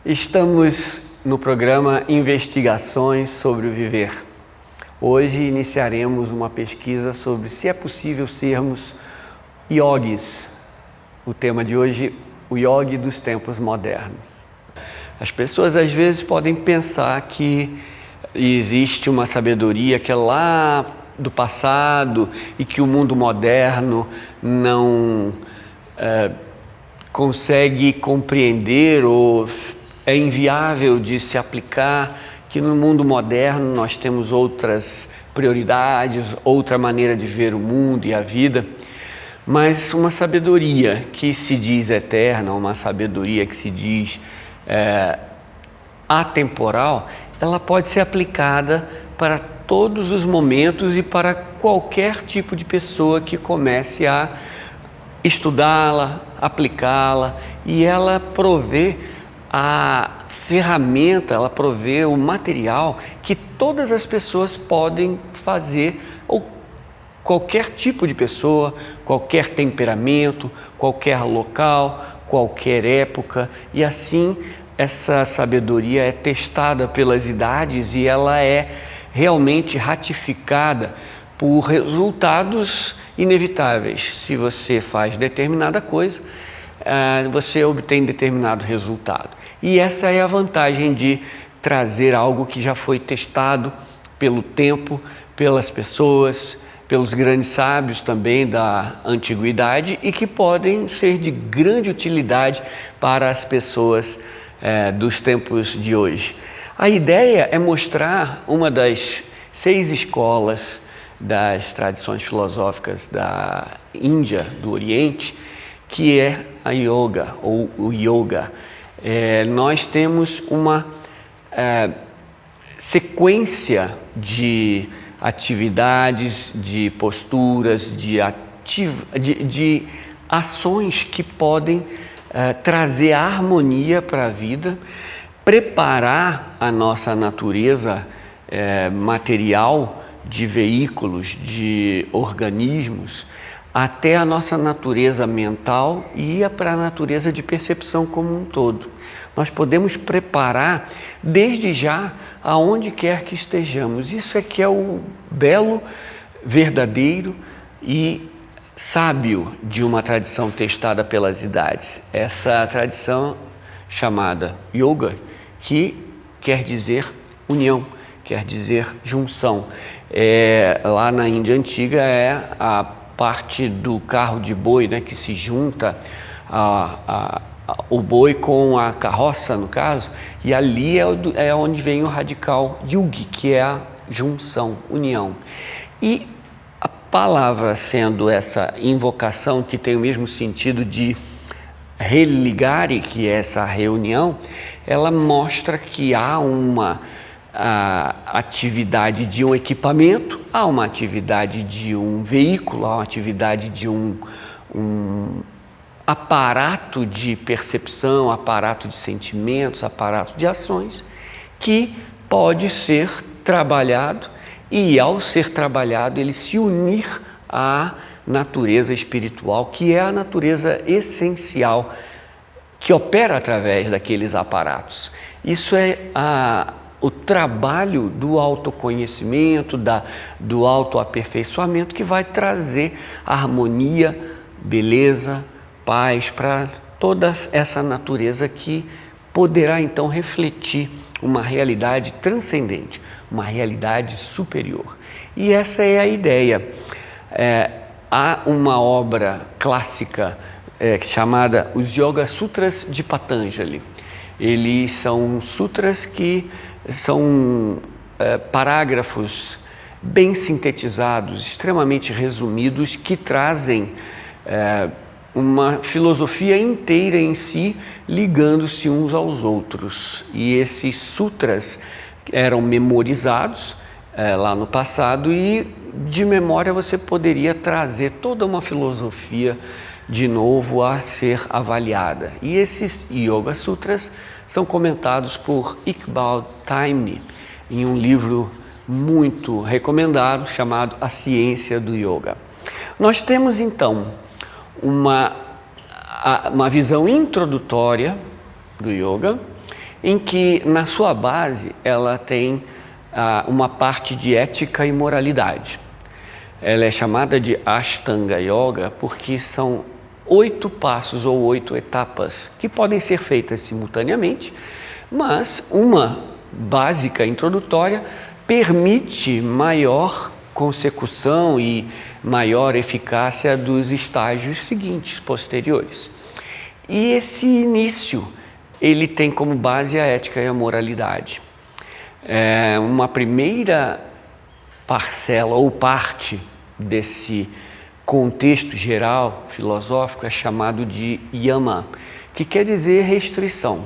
Estamos no programa Investigações sobre o Viver. Hoje iniciaremos uma pesquisa sobre se é possível sermos yogis. O tema de hoje, o yogi dos tempos modernos. As pessoas às vezes podem pensar que existe uma sabedoria que é lá do passado e que o mundo moderno não consegue compreender ou é inviável de se aplicar, que no mundo moderno nós temos outras prioridades, outra maneira de ver o mundo e a vida. Mas uma sabedoria que se diz eterna, uma sabedoria que se diz atemporal, ela pode ser aplicada para todos os momentos e para qualquer tipo de pessoa que comece a estudá-la, aplicá-la, e ela provê a ferramenta, ela provê o material que todas as pessoas podem fazer, ou qualquer tipo de pessoa, qualquer temperamento, qualquer local, qualquer época, e assim essa sabedoria é testada pelas idades e ela é realmente ratificada por resultados inevitáveis. Se você faz determinada coisa, você obtém determinado resultado. E essa é a vantagem de trazer algo que já foi testado pelo tempo, pelas pessoas, pelos grandes sábios também da antiguidade e que podem ser de grande utilidade para as pessoas dos tempos de hoje. A ideia é mostrar uma das 6 escolas das tradições filosóficas da Índia, do Oriente, que é a yoga ou o yoga. Nós temos uma sequência de atividades, de posturas, de ações que podem trazer harmonia para a vida, preparar a nossa natureza material de veículos, de organismos, até a nossa natureza mental e para a natureza de percepção como um todo. Nós podemos preparar desde já aonde quer que estejamos. Isso é que é o belo, verdadeiro e sábio de uma tradição testada pelas idades. Essa tradição chamada yoga, que quer dizer união, quer dizer junção. Lá na Índia Antiga é a parte do carro de boi, né, que se junta o boi com a carroça, no caso, e ali é onde vem o radical yugi, que é a junção, união. E a palavra sendo essa invocação que tem o mesmo sentido de religare, que é essa reunião, ela mostra que há uma atividade de um equipamento, há uma atividade de um veículo, há uma atividade de um aparato de percepção, aparato de sentimentos, aparato de ações, que pode ser trabalhado e, ao ser trabalhado, ele se unir à natureza espiritual, que é a natureza essencial que opera através daqueles aparatos. Isso é o trabalho do autoconhecimento, do autoaperfeiçoamento, que vai trazer harmonia, beleza, paz para toda essa natureza que poderá então refletir uma realidade transcendente, uma realidade superior. E essa é a ideia. Há uma obra clássica chamada Os Yoga Sutras de Patanjali. Eles são sutras que são parágrafos bem sintetizados, extremamente resumidos, que trazem uma filosofia inteira em si, ligando-se uns aos outros. E esses sutras eram memorizados lá no passado e de memória você poderia trazer toda uma filosofia de novo a ser avaliada. E esses Yoga Sutras são comentados por Iqbal Taimni em um livro muito recomendado chamado A Ciência do Yoga. Nós temos então uma visão introdutória do yoga, em que na sua base ela tem uma parte de ética e moralidade. Ela é chamada de Ashtanga Yoga porque são 8 passos ou 8 etapas que podem ser feitas simultaneamente, mas uma básica introdutória permite maior consecução e maior eficácia dos estágios seguintes, posteriores. E esse início, ele tem como base a ética e a moralidade. Uma primeira parcela ou parte desse contexto geral filosófico é chamado de yama, que quer dizer restrição.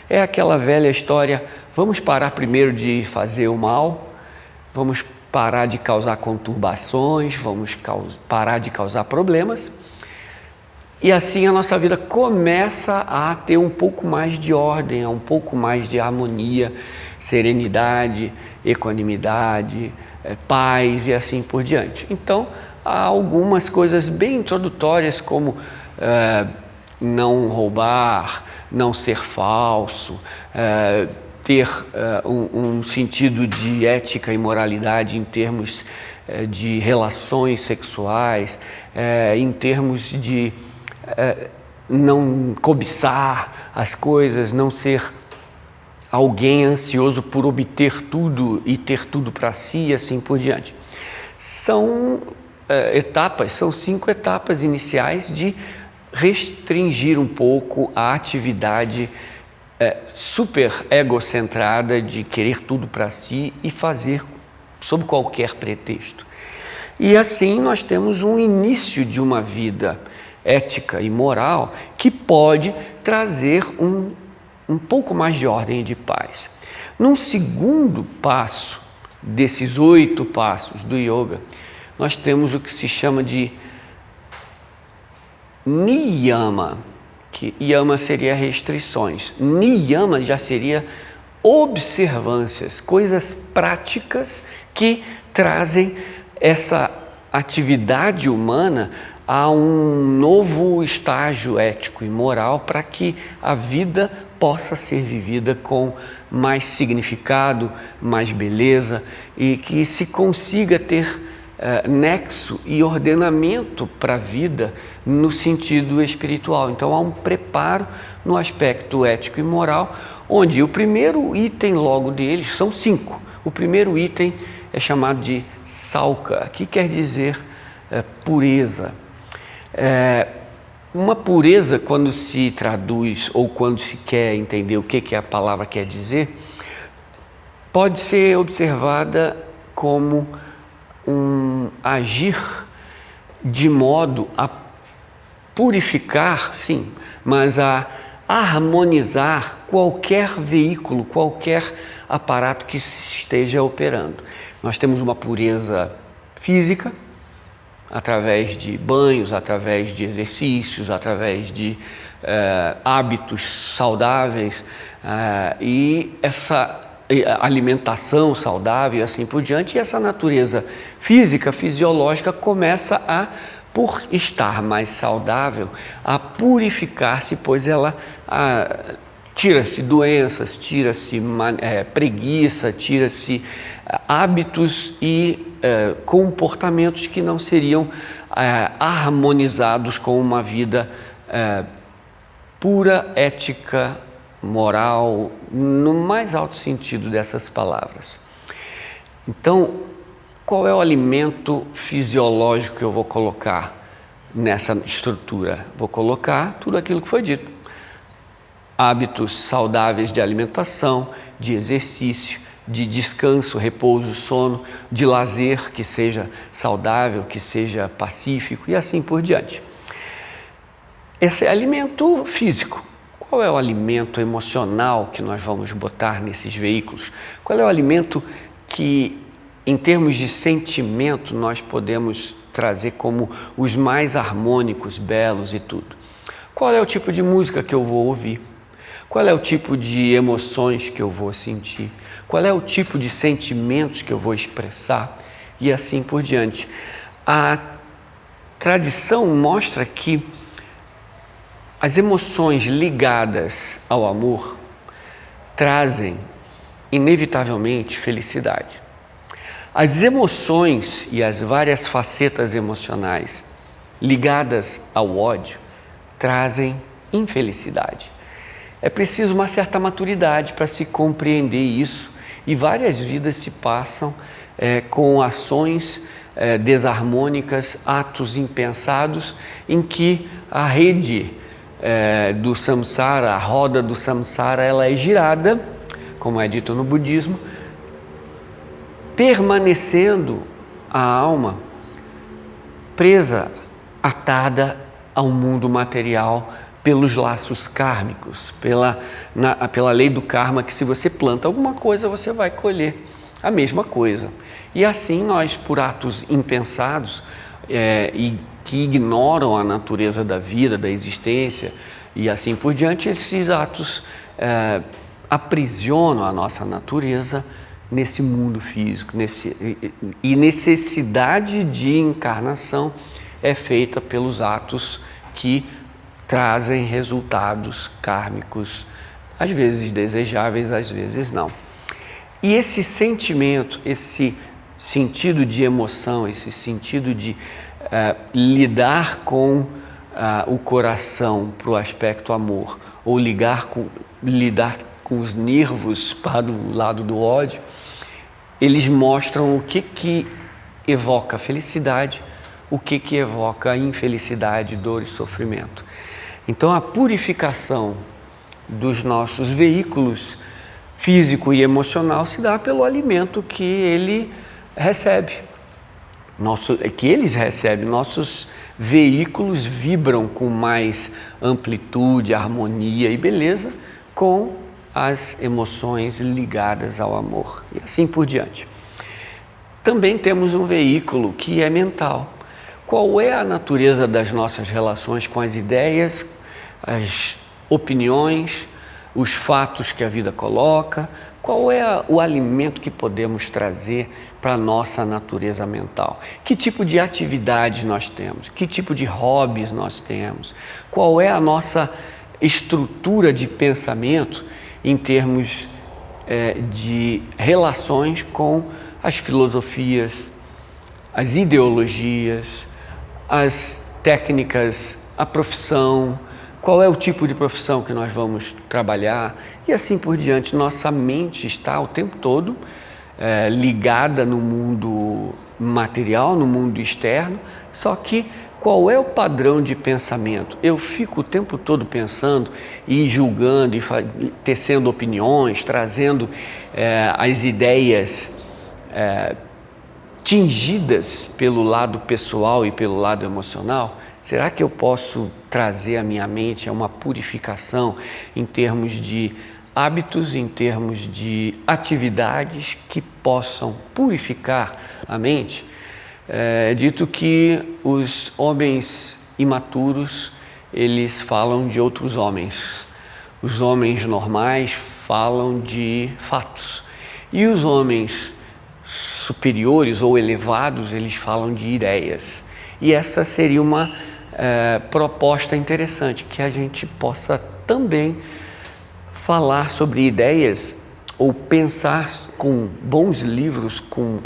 É aquela velha história, vamos parar primeiro de fazer o mal, vamos parar de causar conturbações, vamos parar de causar problemas, e assim a nossa vida começa a ter um pouco mais de ordem, um pouco mais de harmonia, serenidade, equanimidade, paz e assim por diante. Então, há algumas coisas bem introdutórias como não roubar, não ser falso, ter um sentido de ética e moralidade em termos de relações sexuais, em termos de não cobiçar as coisas, não ser alguém ansioso por obter tudo e ter tudo para si e assim por diante. São etapas, são 5 etapas iniciais de restringir um pouco a atividade super egocentrada de querer tudo para si e fazer sob qualquer pretexto. E assim nós temos um início de uma vida ética e moral que pode trazer um pouco mais de ordem e de paz. Num segundo passo desses 8 passos do yoga, nós temos o que se chama de niyama, que yama seria restrições, niyama já seria observâncias, coisas práticas que trazem essa atividade humana a um novo estágio ético e moral para que a vida possa ser vivida com mais significado, mais beleza e que se consiga ter nexo e ordenamento para a vida no sentido espiritual. Então há um preparo no aspecto ético e moral, onde o primeiro item logo deles são 5. O primeiro item é chamado de sauka, que quer dizer pureza. Uma pureza, quando se traduz ou quando se quer entender o que a palavra quer dizer, pode ser observada como um agir de modo a purificar, sim, mas a harmonizar qualquer veículo, qualquer aparato que esteja operando. Nós temos uma pureza física, através de banhos, através de exercícios, através de hábitos saudáveis e essa alimentação saudável e assim por diante. E essa natureza física, fisiológica começa a, por estar mais saudável, a purificar-se, pois ela tira-se doenças, tira-se preguiça, tira-se hábitos e comportamentos que não seriam harmonizados com uma vida pura, ética, moral, no mais alto sentido dessas palavras. Então, qual é o alimento fisiológico que eu vou colocar nessa estrutura? Vou colocar tudo aquilo que foi dito. Hábitos saudáveis de alimentação, de exercício, de descanso, repouso, sono, de lazer que seja saudável, que seja pacífico e assim por diante. Esse é alimento físico. Qual é o alimento emocional que nós vamos botar nesses veículos? Qual é o alimento que, em termos de sentimento, nós podemos trazer como os mais harmônicos, belos e tudo? Qual é o tipo de música que eu vou ouvir? Qual é o tipo de emoções que eu vou sentir? Qual é o tipo de sentimentos que eu vou expressar? E assim por diante. A tradição mostra que as emoções ligadas ao amor trazem inevitavelmente felicidade. As emoções e as várias facetas emocionais ligadas ao ódio trazem infelicidade. É preciso uma certa maturidade para se compreender isso, e várias vidas se passam com ações desarmônicas, atos impensados, em que a rede do samsara, a roda do samsara, ela é girada, como é dito no budismo, permanecendo a alma presa, atada ao mundo material pelos laços kármicos, pela lei do karma, que se você planta alguma coisa, você vai colher a mesma coisa. E assim nós, por atos impensados e que ignoram a natureza da vida, da existência e assim por diante, esses atos aprisionam a nossa natureza nesse mundo físico, e necessidade de encarnação é feita pelos atos que trazem resultados kármicos, às vezes desejáveis, às vezes não. E esse sentimento, esse sentido de emoção, esse sentido de lidar com o coração para o aspecto amor, ou lidar com os nervos para o lado do ódio, eles mostram o que evoca felicidade, o que evoca infelicidade, dor e sofrimento. Então, a purificação dos nossos veículos físico e emocional se dá pelo alimento que ele recebe, que eles recebem. Nossos veículos vibram com mais amplitude, harmonia e beleza com as emoções ligadas ao amor, e assim por diante. Também temos um veículo que é mental. Qual é a natureza das nossas relações com as ideias, as opiniões, os fatos que a vida coloca? Qual é o alimento que podemos trazer para a nossa natureza mental? Que tipo de atividade nós temos? Que tipo de hobbies nós temos? Qual é a nossa estrutura de pensamento em termos de relações com as filosofias, as ideologias, as técnicas, a profissão? Qual é o tipo de profissão que nós vamos trabalhar? E assim por diante. Nossa mente está o tempo todo ligada no mundo material, no mundo externo, só que qual é o padrão de pensamento? Eu fico o tempo todo pensando e julgando e tecendo opiniões, trazendo as ideias tingidas pelo lado pessoal e pelo lado emocional. Será que eu posso trazer a minha mente a uma purificação em termos de hábitos, em termos de atividades que possam purificar a mente? É dito que os homens imaturos, eles falam de outros homens. Os homens normais falam de fatos. E os homens superiores ou elevados, eles falam de ideias. E essa seria uma proposta interessante, que a gente possa também falar sobre ideias ou pensar com bons livros, com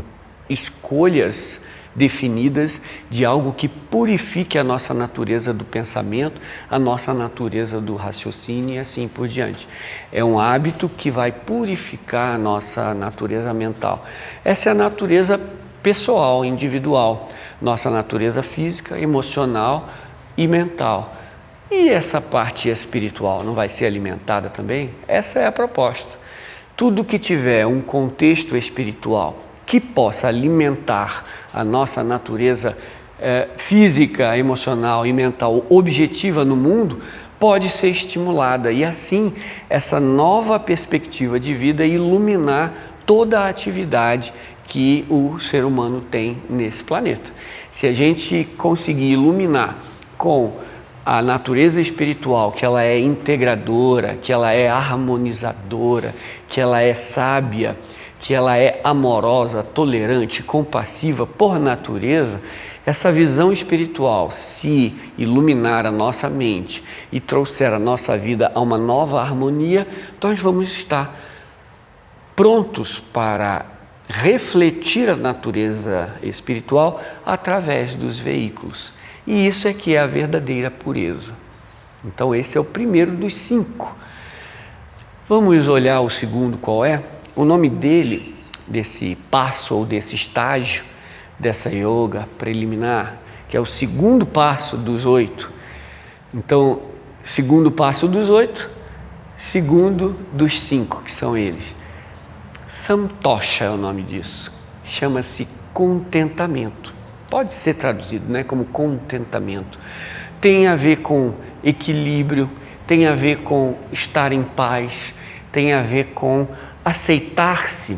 escolhas definidas de algo que purifique a nossa natureza do pensamento, a nossa natureza do raciocínio e assim por diante. É um hábito que vai purificar a nossa natureza mental. Essa é a natureza pessoal, individual, nossa natureza física, emocional e mental. E essa parte espiritual não vai ser alimentada também? Essa é a proposta. Tudo que tiver um contexto espiritual que possa alimentar a nossa natureza física, emocional e mental objetiva no mundo, pode ser estimulada, e assim essa nova perspectiva de vida iluminar toda a atividade que o ser humano tem nesse planeta. Se a gente conseguir iluminar com a natureza espiritual, que ela é integradora, que ela é harmonizadora, que ela é sábia, que ela é amorosa, tolerante, compassiva por natureza, essa visão espiritual se iluminar a nossa mente e trouxer a nossa vida a uma nova harmonia, nós vamos estar prontos para refletir a natureza espiritual através dos veículos. E isso é que é a verdadeira pureza. Então esse é o primeiro dos 5. Vamos olhar o segundo, qual é? O nome dele, desse passo ou desse estágio, dessa yoga preliminar, que é o segundo passo dos 8. Então, segundo passo dos 8, segundo dos 5, que são eles. Santosha é o nome disso. Chama-se contentamento. Pode ser traduzido, né, como contentamento. Tem a ver com equilíbrio, tem a ver com estar em paz, tem a ver com aceitar-se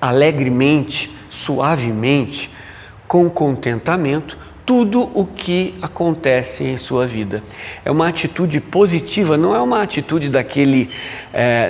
alegremente, suavemente, com contentamento, tudo o que acontece em sua vida. É uma atitude positiva, não é uma atitude daquele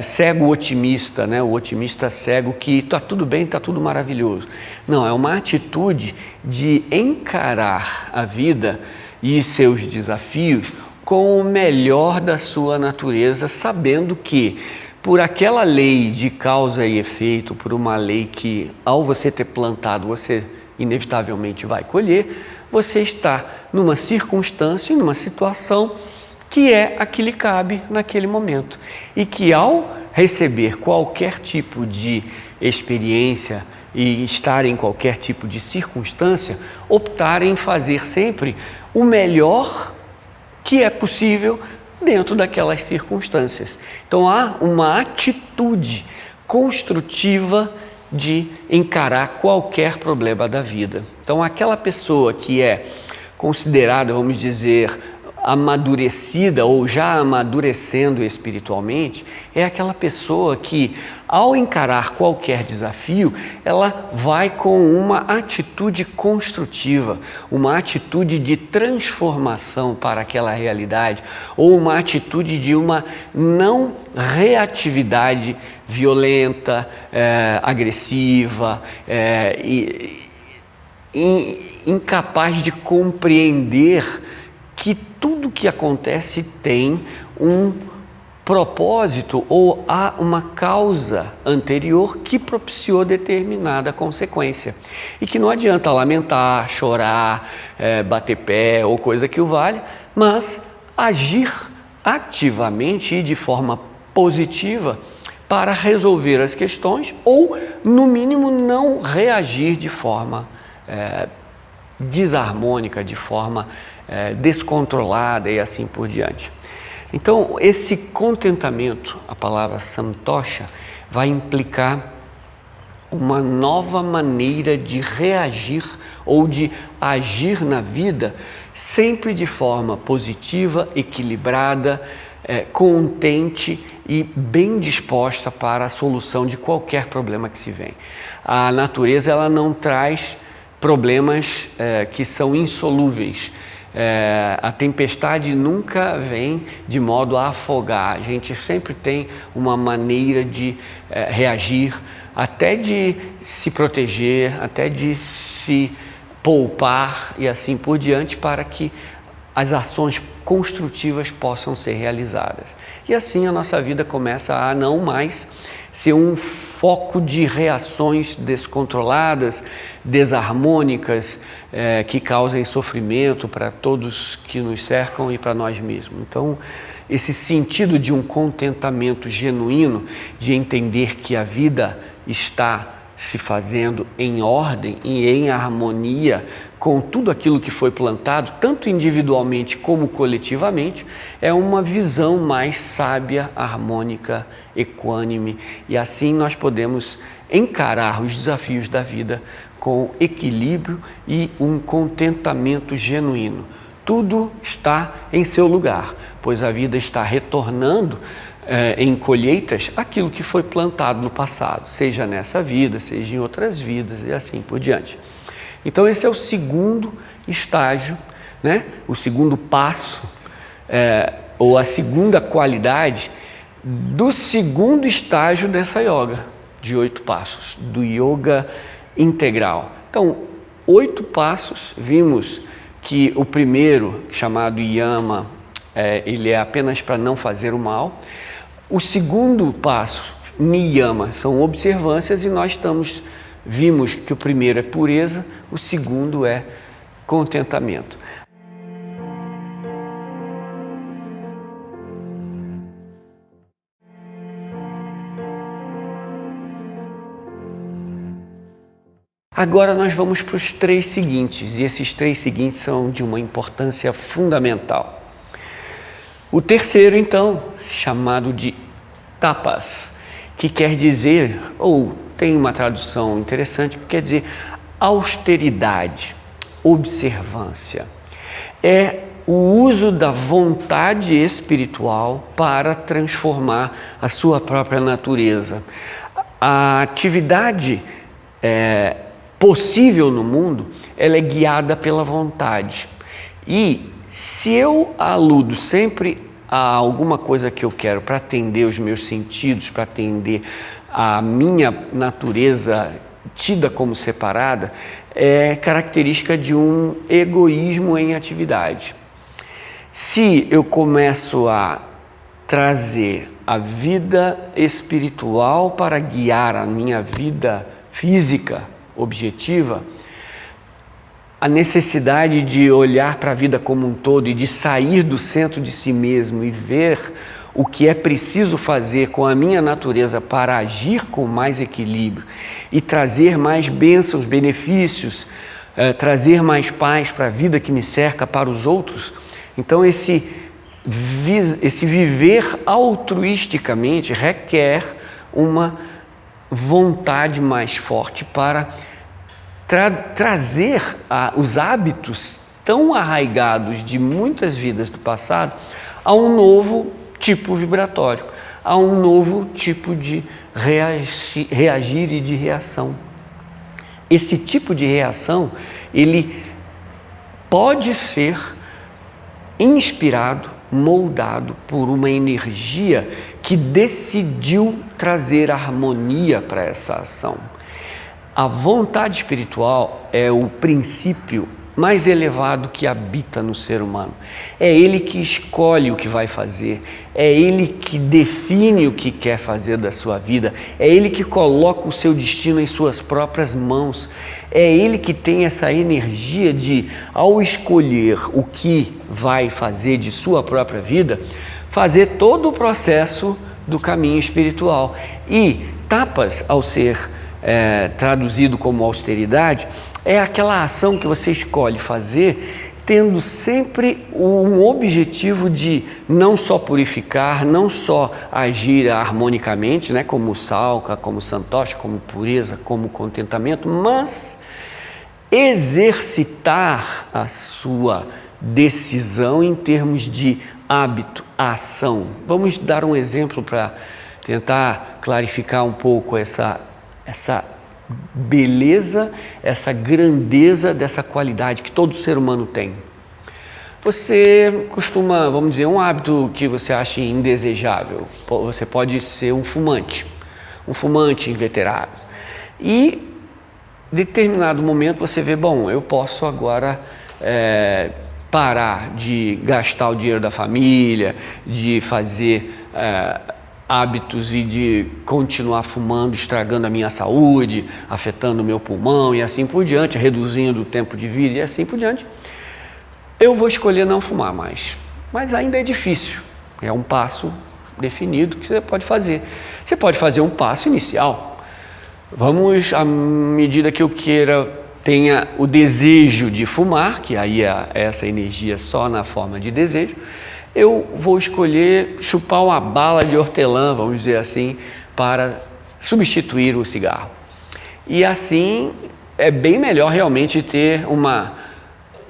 cego otimista, né? O otimista cego que está tudo bem, está tudo maravilhoso. Não, é uma atitude de encarar a vida e seus desafios com o melhor da sua natureza, sabendo que por aquela lei de causa e efeito, por uma lei que ao você ter plantado, você inevitavelmente vai colher, você está numa circunstância, numa situação que é a que lhe cabe naquele momento. E que ao receber qualquer tipo de experiência e estar em qualquer tipo de circunstância, optar em fazer sempre o melhor que é possível dentro daquelas circunstâncias. Então há uma atitude construtiva de encarar qualquer problema da vida. Então aquela pessoa que é considerada, vamos dizer, amadurecida ou já amadurecendo espiritualmente, é aquela pessoa que, ao encarar qualquer desafio, ela vai com uma atitude construtiva, uma atitude de transformação para aquela realidade, ou uma atitude de uma não reatividade violenta, agressiva, incapaz de compreender que tudo que acontece tem um propósito ou há uma causa anterior que propiciou determinada consequência. E que não adianta lamentar, chorar, bater pé ou coisa que o valha, mas agir ativamente e de forma positiva para resolver as questões ou, no mínimo, não reagir de forma desarmônica, de forma descontrolada e assim por diante. Então, esse contentamento, a palavra santosha, vai implicar uma nova maneira de reagir ou de agir na vida, sempre de forma positiva, equilibrada, contente e bem disposta para a solução de qualquer problema que se vem. A natureza ela não traz problemas que são insolúveis. A tempestade nunca vem de modo a afogar. A gente sempre tem uma maneira de reagir, até de se proteger, até de se poupar e assim por diante, para que as ações construtivas possam ser realizadas. E assim a nossa vida começa a não mais ser um foco de reações descontroladas, desarmônicas, que causem sofrimento para todos que nos cercam e para nós mesmos. Então, esse sentido de um contentamento genuíno, de entender que a vida está se fazendo em ordem e em harmonia com tudo aquilo que foi plantado, tanto individualmente como coletivamente, é uma visão mais sábia, harmônica, equânime, e assim nós podemos encarar os desafios da vida com equilíbrio e um contentamento genuíno. Tudo está em seu lugar, pois a vida está retornando em colheitas aquilo que foi plantado no passado, seja nessa vida, seja em outras vidas e assim por diante. Então esse é o segundo estágio, né? O segundo passo, ou a segunda qualidade do segundo estágio dessa yoga, de 8 passos, do yoga integral. Então, 8 passos. Vimos que o primeiro, chamado Yama, ele é apenas para não fazer o mal. O segundo passo, Niyama, são observâncias, e nós vimos que o primeiro é pureza, o segundo é contentamento. Agora nós vamos para os 3 seguintes, e esses 3 seguintes são de uma importância fundamental. O terceiro, então, chamado de tapas, que quer dizer, ou tem uma tradução interessante, que quer dizer austeridade, observância. É o uso da vontade espiritual para transformar a sua própria natureza. A atividade possível no mundo, ela é guiada pela vontade. E se eu aludo sempre a alguma coisa que eu quero para atender os meus sentidos, para atender a minha natureza tida como separada, é característica de um egoísmo em atividade. Se eu começo a trazer a vida espiritual para guiar a minha vida física objetiva, a necessidade de olhar para a vida como um todo e de sair do centro de si mesmo e ver o que é preciso fazer com a minha natureza para agir com mais equilíbrio e trazer mais bênçãos, benefícios, trazer mais paz para a vida que me cerca, para os outros. Então esse viver altruisticamente requer uma vontade mais forte para trazer os hábitos tão arraigados de muitas vidas do passado a um novo tipo vibratório, a um novo tipo de reagir e de reação. Esse tipo de reação, ele pode ser inspirado, moldado por uma energia que decidiu trazer harmonia para essa ação. A vontade espiritual é o princípio mais elevado que habita no ser humano. É ele que escolhe o que vai fazer, é ele que define o que quer fazer da sua vida, é ele que coloca o seu destino em suas próprias mãos, é ele que tem essa energia de, ao escolher o que vai fazer de sua própria vida, fazer todo o processo do caminho espiritual. E tapas, ao ser traduzido como austeridade, é aquela ação que você escolhe fazer tendo sempre um objetivo de não só purificar, não só agir harmonicamente, né, como salka, como santosha, como pureza, como contentamento, mas exercitar a sua decisão em termos de hábito, ação. Vamos dar um exemplo para tentar clarificar um pouco essa beleza, essa grandeza dessa qualidade que todo ser humano tem. Você costuma, vamos dizer, um hábito que você acha indesejável. Você pode ser um fumante inveterado. E em determinado momento você vê, bom, eu posso agora parar de gastar o dinheiro da família, de fazer hábitos e de continuar fumando, estragando a minha saúde, afetando o meu pulmão e assim por diante, reduzindo o tempo de vida e assim por diante. Eu vou escolher não fumar mais, mas ainda é difícil. É um passo definido que você pode fazer. Você pode fazer um passo inicial. Vamos, à medida que eu tenha o desejo de fumar, que aí é essa energia só na forma de desejo, eu vou escolher chupar uma bala de hortelã, vamos dizer assim, para substituir o cigarro. E assim é bem melhor realmente ter uma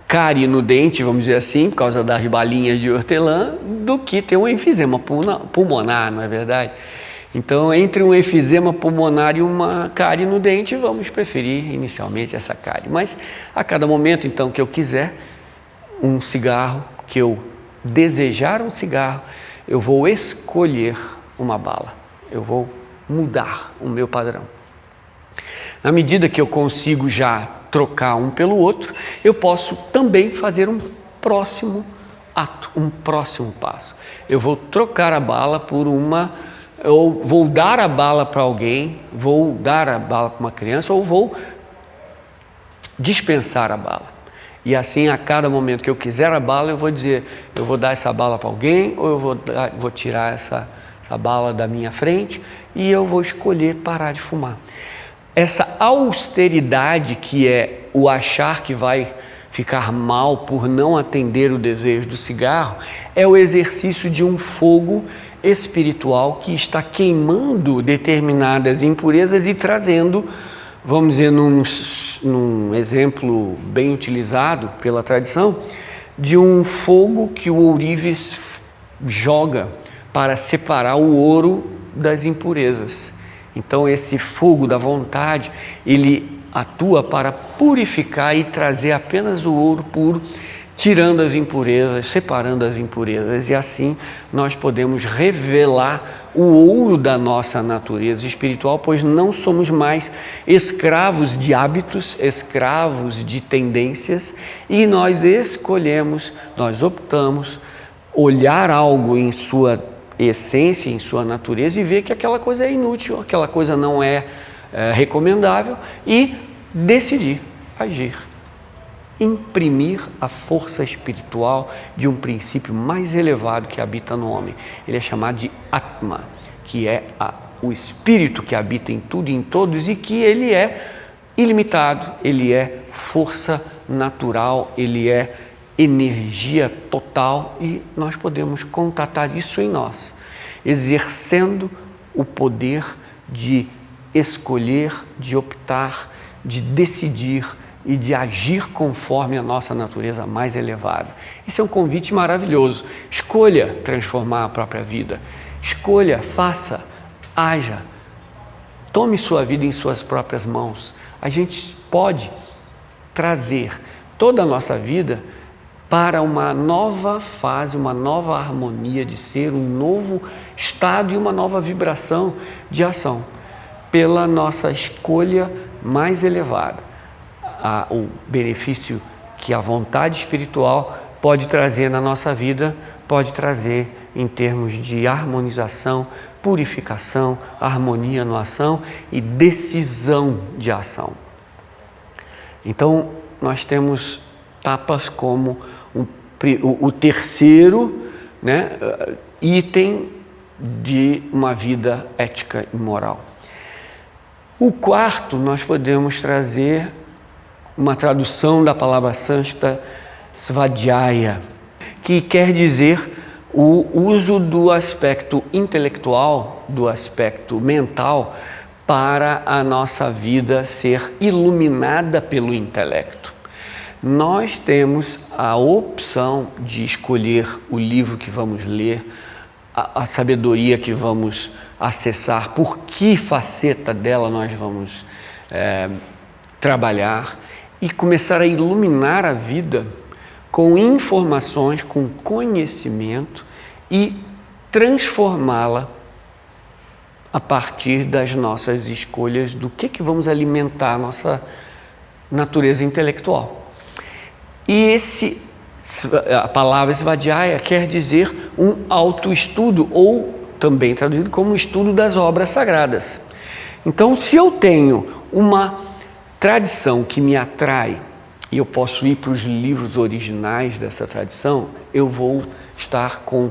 cárie no dente, vamos dizer assim, por causa das balinhas de hortelã, do que ter um enfisema pulmonar, não é verdade? Então, entre um enfisema pulmonar e uma cárie no dente, vamos preferir inicialmente essa cárie. Mas a cada momento, então, que eu quiser um cigarro, que eu desejar um cigarro, eu vou escolher uma bala, eu vou mudar o meu padrão. Na medida que eu consigo já trocar um pelo outro, eu posso também fazer um próximo ato, um próximo passo. Eu vou trocar a bala por ou vou dar a bala para alguém, vou dar a bala para uma criança, ou vou dispensar a bala. E assim, a cada momento que eu quiser a bala, eu vou dizer, eu vou dar essa bala para alguém, ou eu vou tirar essa bala da minha frente, e eu vou escolher parar de fumar. Essa austeridade, que é o achar que vai ficar mal por não atender o desejo do cigarro, é o exercício de um fogo espiritual que está queimando determinadas impurezas e trazendo, vamos dizer, num exemplo bem utilizado pela tradição, de um fogo que o ourives joga para separar o ouro das impurezas. Então esse fogo da vontade, ele atua para purificar e trazer apenas o ouro puro, tirando as impurezas, separando as impurezas, e assim nós podemos revelar o ouro da nossa natureza espiritual, pois não somos mais escravos de hábitos, escravos de tendências, e nós escolhemos, nós optamos olhar algo em sua essência, em sua natureza, e ver que aquela coisa é inútil, aquela coisa não é recomendável, e decidir agir. Imprimir a força espiritual de um princípio mais elevado que habita no homem. Ele é chamado de Atma, que é o espírito que habita em tudo e em todos, e que ele é ilimitado, ele é força natural, ele é energia total, e nós podemos contatar isso em nós, exercendo o poder de escolher, de optar, de decidir e de agir conforme a nossa natureza mais elevada. Esse é um convite maravilhoso. Escolha transformar a própria vida. Escolha, faça, haja. Tome sua vida em suas próprias mãos. A gente pode trazer toda a nossa vida para uma nova fase, uma nova harmonia de ser, um novo estado e uma nova vibração de ação, pela nossa escolha mais elevada. O benefício que a vontade espiritual pode trazer na nossa vida, pode trazer em termos de harmonização, purificação, harmonia na ação e decisão de ação. Então, nós temos tapas como o terceiro, né, item de uma vida ética e moral. O quarto, nós podemos trazer uma tradução da palavra sânscrita svadhyaya, que quer dizer o uso do aspecto intelectual, do aspecto mental, para a nossa vida ser iluminada pelo intelecto. Nós temos a opção de escolher o livro que vamos ler, a sabedoria que vamos acessar, por que faceta dela nós vamos trabalhar, e começar a iluminar a vida com informações, com conhecimento, e transformá-la a partir das nossas escolhas do que vamos alimentar a nossa natureza intelectual. E a palavra svadhyaya quer dizer um autoestudo, ou também traduzido como um estudo das obras sagradas. Então, se eu tenho uma tradição que me atrai, e eu posso ir para os livros originais dessa tradição, eu vou estar com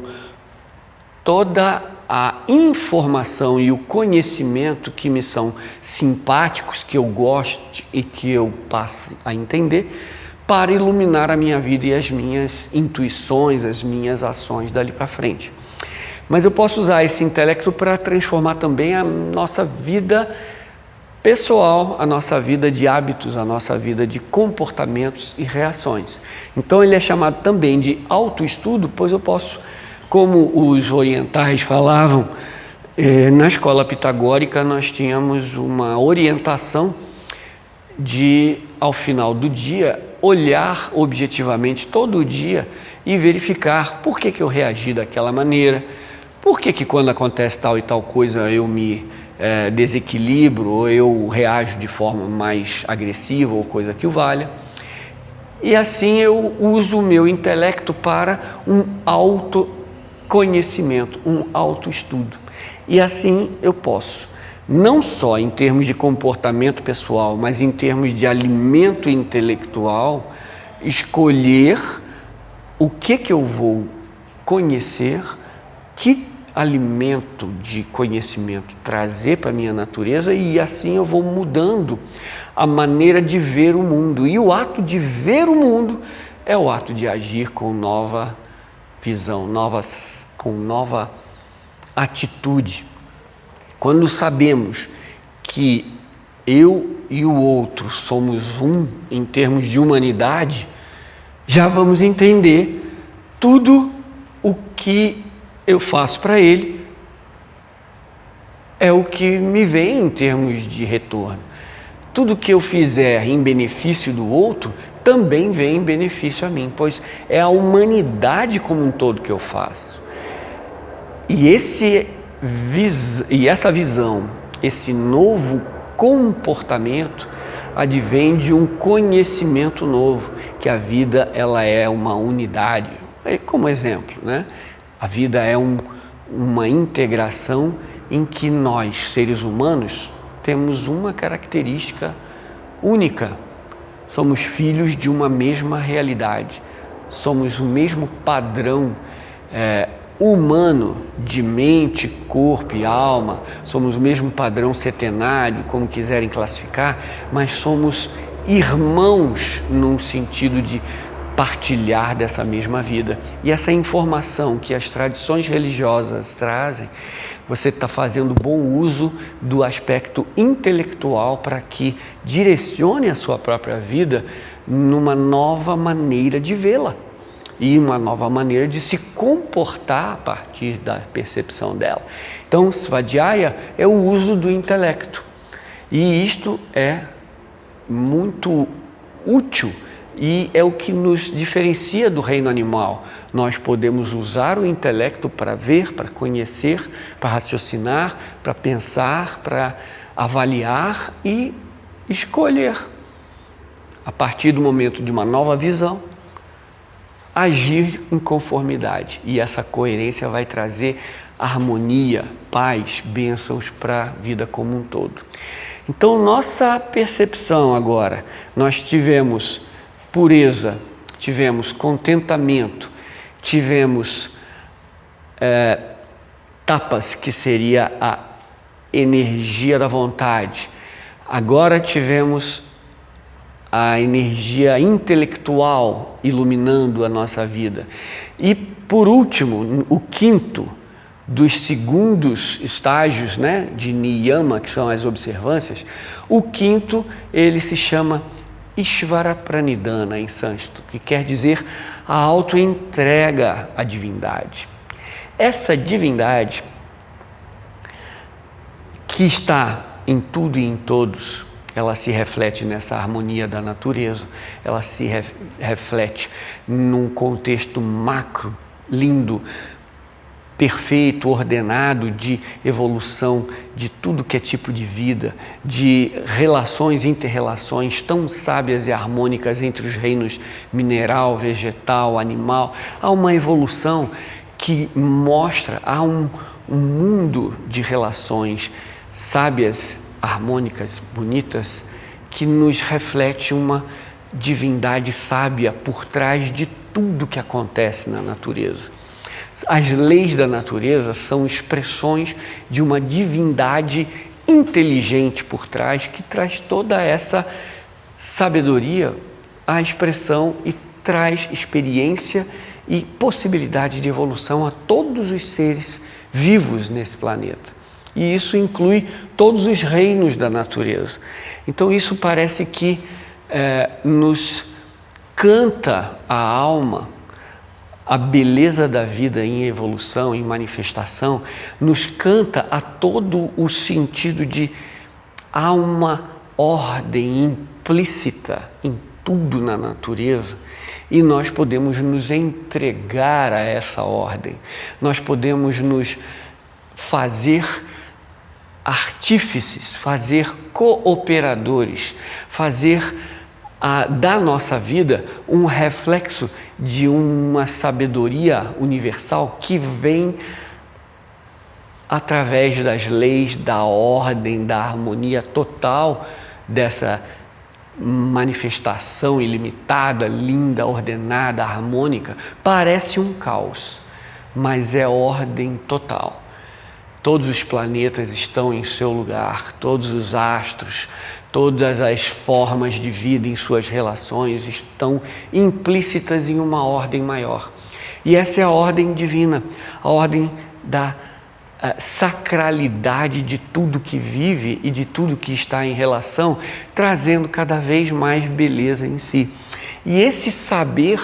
toda a informação e o conhecimento que me são simpáticos, que eu gosto e que eu passo a entender, para iluminar a minha vida e as minhas intuições, as minhas ações dali para frente. Mas eu posso usar esse intelecto para transformar também a nossa vida pessoal, a nossa vida de hábitos, a nossa vida de comportamentos e reações. Então ele é chamado também de autoestudo, pois eu posso, como os orientais falavam, na escola pitagórica nós tínhamos uma orientação de, ao final do dia, olhar objetivamente todo dia e verificar por que eu reagi daquela maneira, por que quando acontece tal e tal coisa eu me desequilibro, ou eu reajo de forma mais agressiva ou coisa que o valha. E assim eu uso o meu intelecto para um autoconhecimento, um autoestudo. E assim eu posso, não só em termos de comportamento pessoal, mas em termos de alimento intelectual, escolher o que eu vou conhecer, que alimento de conhecimento trazer para a minha natureza, e assim eu vou mudando a maneira de ver o mundo. E o ato de ver o mundo é o ato de agir com nova visão, com nova atitude. Quando sabemos que eu e o outro somos um em termos de humanidade, já vamos entender tudo o que eu faço para ele é o que me vem em termos de retorno. Tudo que eu fizer em benefício do outro também vem em benefício a mim, pois é a humanidade como um todo que eu faço. E essa visão, esse novo comportamento advém de um conhecimento novo, que a vida ela é uma unidade. Como exemplo, né? A vida é uma integração em que nós, seres humanos, temos uma característica única. Somos filhos de uma mesma realidade. Somos o mesmo padrão humano de mente, corpo e alma. Somos o mesmo padrão setenário, como quiserem classificar, mas somos irmãos num sentido de partilhar dessa mesma vida. E essa informação que as tradições religiosas trazem, você está fazendo bom uso do aspecto intelectual para que direcione a sua própria vida numa nova maneira de vê-la e uma nova maneira de se comportar a partir da percepção dela. Então, Svadhyaya é o uso do intelecto. E isto é muito útil e é o que nos diferencia do reino animal. Nós podemos usar o intelecto para ver, para conhecer, para raciocinar, para pensar, para avaliar e escolher. A partir do momento de uma nova visão, agir em conformidade. E essa coerência vai trazer harmonia, paz, bênçãos para a vida como um todo. Então, nossa percepção agora, nós tivemos pureza, tivemos contentamento, tivemos tapas, que seria a energia da vontade. Agora tivemos a energia intelectual iluminando a nossa vida. E, por último, o quinto dos segundos estágios, né, de niyama, que são as observâncias, o quinto, ele se chama Ishvara Pranidhana em sânscrito, que quer dizer a autoentrega à divindade. Essa divindade que está em tudo e em todos, ela se reflete nessa harmonia da natureza, ela se reflete num contexto macro, lindo, perfeito, ordenado, de evolução de tudo que é tipo de vida, de relações, inter-relações tão sábias e harmônicas entre os reinos mineral, vegetal, animal. Há uma evolução que mostra, há um mundo de relações sábias, harmônicas, bonitas, que nos reflete uma divindade sábia por trás de tudo que acontece na natureza. As leis da natureza são expressões de uma divindade inteligente por trás, que traz toda essa sabedoria à expressão e traz experiência e possibilidade de evolução a todos os seres vivos nesse planeta. E isso inclui todos os reinos da natureza. Então isso parece que nos canta a alma, a beleza da vida em evolução, em manifestação, nos canta a todo o sentido de há uma ordem implícita em tudo na natureza e nós podemos nos entregar a essa ordem, nós podemos nos fazer artífices, fazer cooperadores, fazer da nossa vida um reflexo de uma sabedoria universal que vem através das leis, da ordem, da harmonia total dessa manifestação ilimitada, linda, ordenada, harmônica. Parece um caos, mas é ordem total. Todos os planetas estão em seu lugar, todos os astros, todas as formas de vida em suas relações estão implícitas em uma ordem maior. E essa é a ordem divina, a ordem da sacralidade de tudo que vive e de tudo que está em relação, trazendo cada vez mais beleza em si. E esse saber,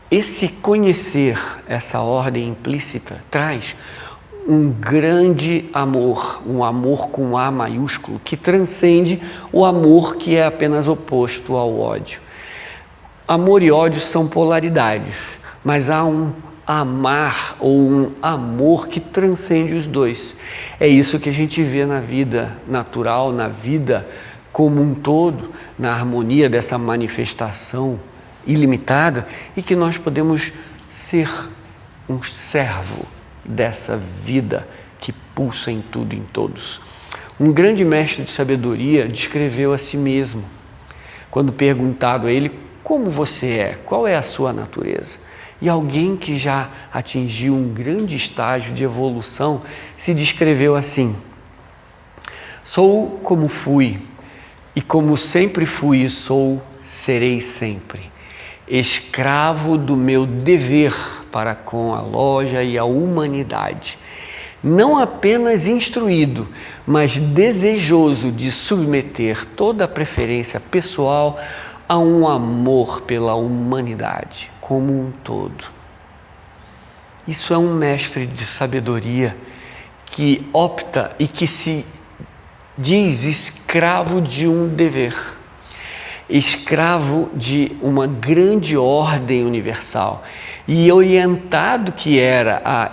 esse conhecer essa ordem implícita, traz um grande amor, um amor com A maiúsculo, que transcende o amor que é apenas oposto ao ódio. Amor e ódio são polaridades, mas há um amar ou um amor que transcende os dois. É isso que a gente vê na vida natural, na vida como um todo, na harmonia dessa manifestação ilimitada, e que nós podemos ser um servo dessa vida que pulsa em tudo e em todos. Um grande mestre de sabedoria descreveu a si mesmo, quando perguntado a ele: como você é? Qual é a sua natureza? E alguém que já atingiu um grande estágio de evolução se descreveu assim: sou como fui, e como sempre fui e sou, serei sempre, escravo do meu dever para com a loja e a humanidade, não apenas instruído, mas desejoso de submeter toda a preferência pessoal a um amor pela humanidade como um todo. Isso é um mestre de sabedoria que opta e que se diz escravo de um dever, escravo de uma grande ordem universal, e orientado que era a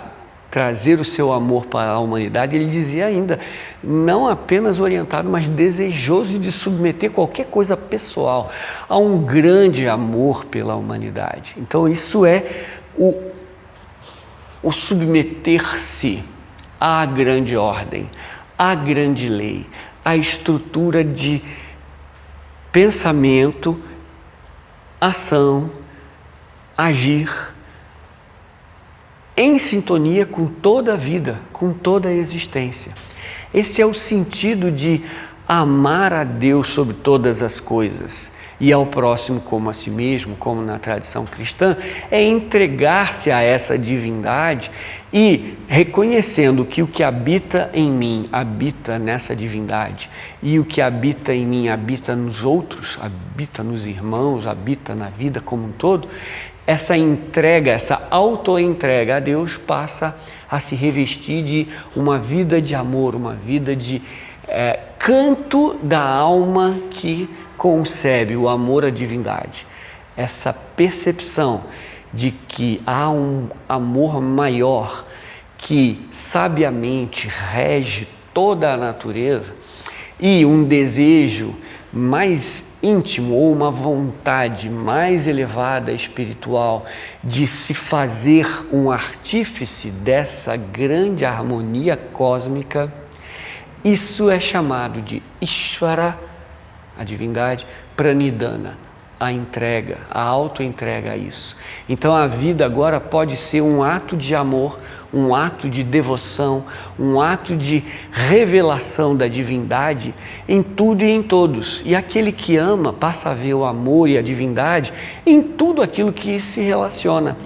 trazer o seu amor para a humanidade, ele dizia ainda, não apenas orientado, mas desejoso de submeter qualquer coisa pessoal a um grande amor pela humanidade. Então isso é o submeter-se à grande ordem, à grande lei, à estrutura de pensamento, ação, agir em sintonia com toda a vida, com toda a existência. Esse é o sentido de amar a Deus sobre todas as coisas e ao próximo como a si mesmo, como na tradição cristã, é entregar-se a essa divindade e reconhecendo que o que habita em mim habita nessa divindade e o que habita em mim habita nos outros, habita nos irmãos, habita na vida como um todo. Essa entrega, essa auto-entrega a Deus passa a se revestir de uma vida de amor, uma vida de canto da alma que concebe o amor à divindade. Essa percepção de que há um amor maior que sabiamente rege toda a natureza e um desejo mais íntimo ou uma vontade mais elevada espiritual de se fazer um artífice dessa grande harmonia cósmica, isso é chamado de Ishvara, a divindade, Pranidhana, a entrega, a auto-entrega a isso. Então a vida agora pode ser um ato de amor, um ato de devoção, um ato de revelação da divindade em tudo e em todos. E aquele que ama passa a ver o amor e a divindade em tudo aquilo que se relaciona.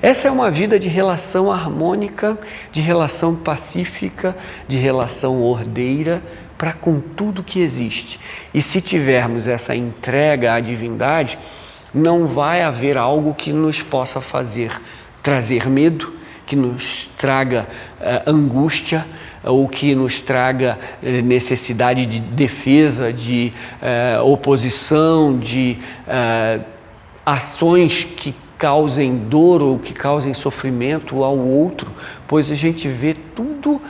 Essa é uma vida de relação harmônica, de relação pacífica, de relação ordeira para com tudo que existe. E se tivermos essa entrega à divindade, não vai haver algo que nos possa trazer medo, que nos traga angústia ou que nos traga necessidade de defesa, de oposição, de ações que causem dor ou que causem sofrimento ao outro, pois a gente vê tudo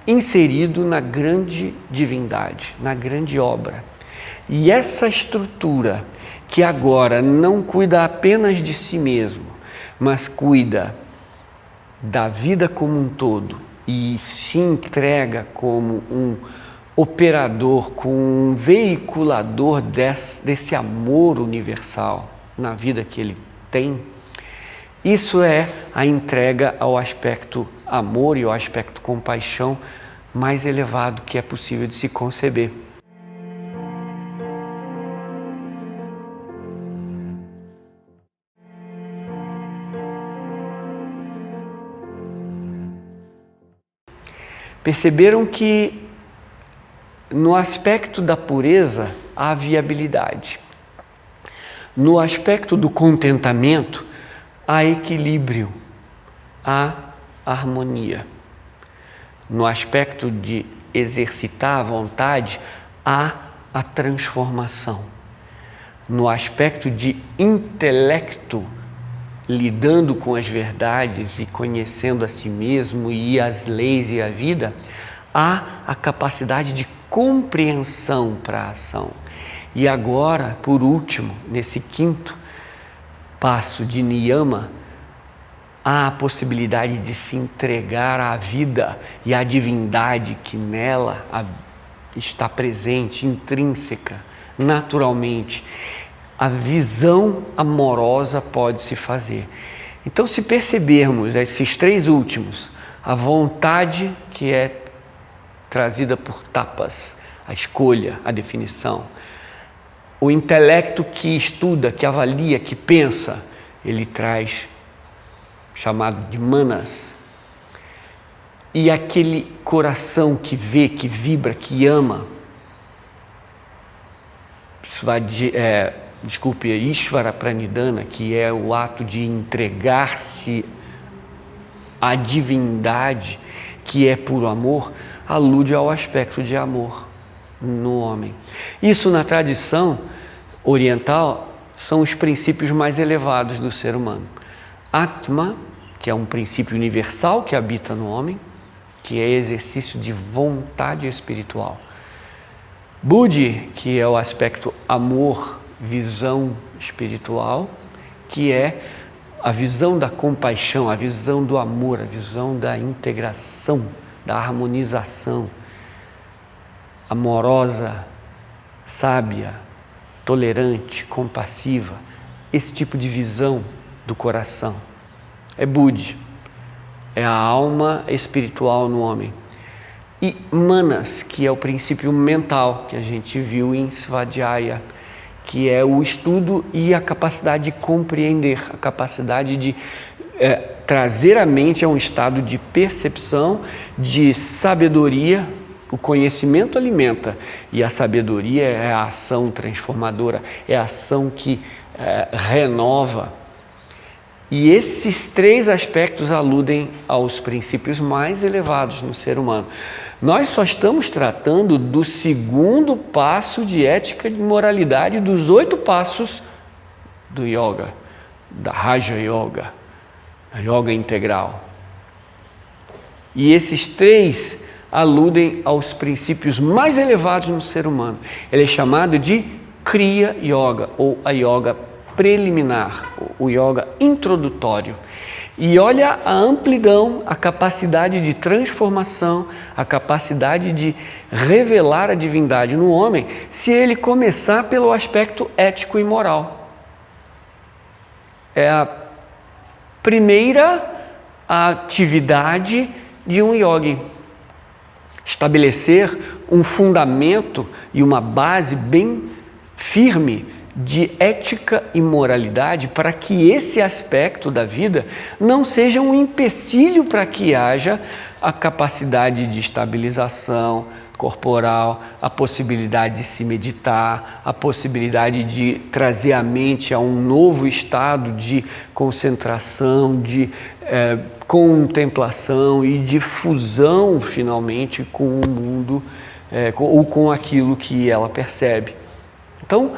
inserido na grande divindade, na grande obra. E essa estrutura que agora não cuida apenas de si mesmo, mas cuida da vida como um todo e se entrega como um operador, como um veiculador desse amor universal na vida que ele tem, isso é a entrega ao aspecto amor e ao aspecto compaixão mais elevado que é possível de se conceber. Perceberam que no aspecto da pureza há viabilidade. No aspecto do contentamento há equilíbrio, há harmonia. No aspecto de exercitar a vontade há a transformação. No aspecto de intelecto, lidando com as verdades e conhecendo a si mesmo e as leis e a vida, há a capacidade de compreensão para a ação. E agora, por último, nesse quinto passo de niyama, há a possibilidade de se entregar à vida e à divindade que nela está presente, intrínseca, naturalmente. A visão amorosa pode se fazer. Então, se percebermos esses três últimos, a vontade que é trazida por tapas, a escolha, a definição, o intelecto que estuda, que avalia, que pensa, ele traz chamado de manas, e aquele coração que vê, que vibra, que ama, Ishvara Pranidhana, que é o ato de entregar-se à divindade, que é puro amor, alude ao aspecto de amor no homem. Isso, na tradição oriental, são os princípios mais elevados do ser humano. Atma, que é um princípio universal que habita no homem, que é exercício de vontade espiritual. Buddhi, que é o aspecto amor, visão espiritual, que é a visão da compaixão, a visão do amor, a visão da integração, da harmonização, amorosa, sábia, tolerante, compassiva, esse tipo de visão do coração. É Buddhi, é a alma espiritual no homem. E Manas, que é o princípio mental que a gente viu em Svadhyaya, que é o estudo e a capacidade de compreender, a capacidade de trazer a mente a um estado de percepção, de sabedoria. O conhecimento alimenta e a sabedoria é a ação transformadora, é a ação que renova. E esses três aspectos aludem aos princípios mais elevados no ser humano. Nós só estamos tratando do segundo passo de ética e moralidade dos 8 passos do yoga, da Raja Yoga, da yoga integral. E esses três aludem aos princípios mais elevados no ser humano. Ele é chamado de Kriya Yoga, ou a yoga preliminar, o yoga introdutório. E olha a amplidão, a capacidade de transformação, a capacidade de revelar a divindade no homem, se ele começar pelo aspecto ético e moral. É a primeira atividade de um yogi. Estabelecer um fundamento e uma base bem firme de ética e moralidade para que esse aspecto da vida não seja um empecilho para que haja a capacidade de estabilização corporal, a possibilidade de se meditar, a possibilidade de trazer a mente a um novo estado de concentração, de contemplação e de fusão, finalmente, com o mundo ou com aquilo que ela percebe. Então,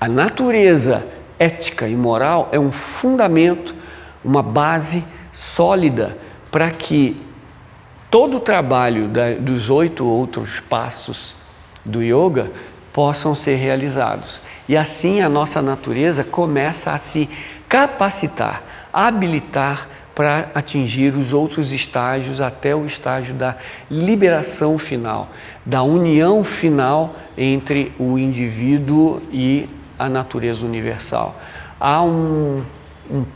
a natureza ética e moral é um fundamento, uma base sólida para que todo o trabalho dos 8 outros passos do yoga possam ser realizados. E assim a nossa natureza começa a se capacitar, habilitar para atingir os outros estágios até o estágio da liberação final, da união final entre o indivíduo e a natureza universal. Há um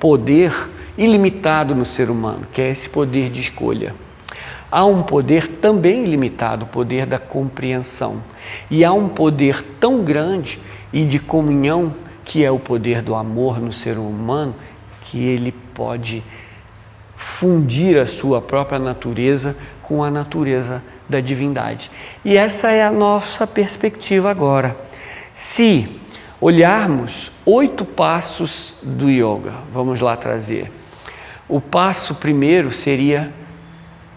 poder ilimitado no ser humano, que é esse poder de escolha. Há um poder também ilimitado, o poder da compreensão. E há um poder tão grande e de comunhão, que é o poder do amor no ser humano, que ele pode fundir a sua própria natureza com a natureza da divindade. E essa é a nossa perspectiva agora. Se olharmos 8 passos do yoga, vamos lá trazer. O passo primeiro seria